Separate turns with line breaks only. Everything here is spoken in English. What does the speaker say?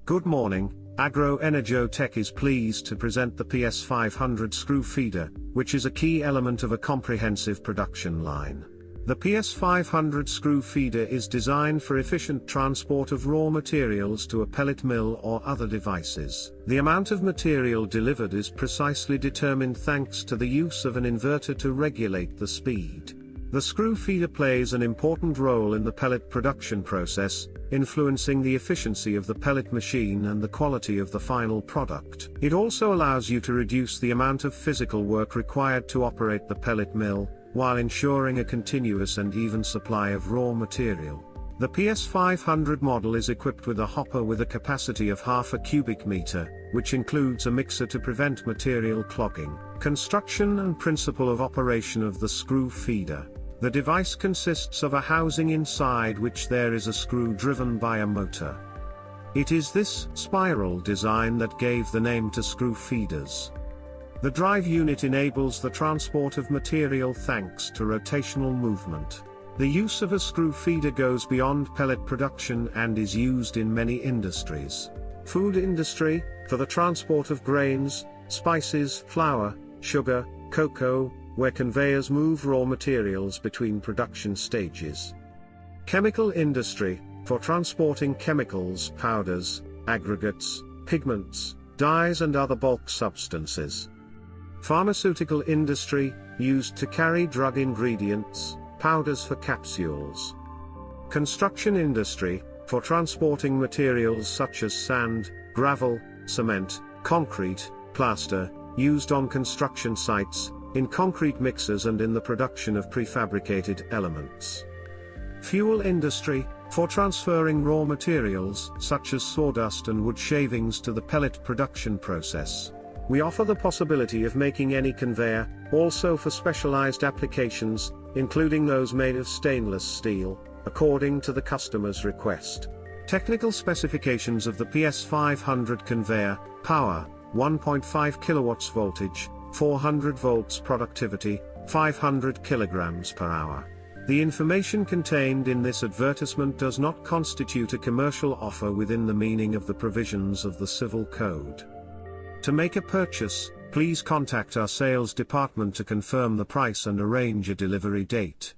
Good morning. AgroEnergoTech is pleased to present the PS-500 screw feeder, which is a key element of a comprehensive production line. The PS-500 screw feeder is designed for efficient transport of raw materials to a pellet mill or other devices. The amount of material delivered is precisely determined thanks to the use of an inverter to regulate the speed. The screw feeder plays an important role in the pellet production process, influencing the efficiency of the pellet machine and the quality of the final product. It also allows you to reduce the amount of physical work required to operate the pellet mill, while ensuring a continuous and even supply of raw material. The PS-500 model is equipped with a hopper with a capacity of half a cubic meter, which includes a mixer to prevent material clogging. Construction and principle of operation of the screw feeder. The device consists of a housing inside which there is a screw driven by a motor. It is this spiral design that gave the name to screw feeders. The drive unit enables the transport of material thanks to rotational movement. The use of a screw feeder goes beyond pellet production and is used in many industries. Food industry, for the transport of grains, spices, flour, sugar, cocoa, where conveyors move raw materials between production stages. Chemical industry, for transporting chemicals, powders, aggregates, pigments, dyes and other bulk substances. Pharmaceutical industry, used to carry drug ingredients, powders for capsules. Construction industry, for transporting materials such as sand, gravel, cement, concrete, plaster, used on construction sites, in concrete mixers and in the production of prefabricated elements. Fuel industry, for transferring raw materials such as sawdust and wood shavings to the pellet production process. We offer the possibility of making any conveyor, also for specialized applications, including those made of stainless steel, according to the customer's request. Technical specifications of the PS-500 conveyor: power, 1.5 kilowatts voltage, 400 volts productivity, 500 kilograms per hour. The information contained in this advertisement does not constitute a commercial offer within the meaning of the provisions of the Civil Code. To make a purchase, please contact our sales department to confirm the price and arrange a delivery date.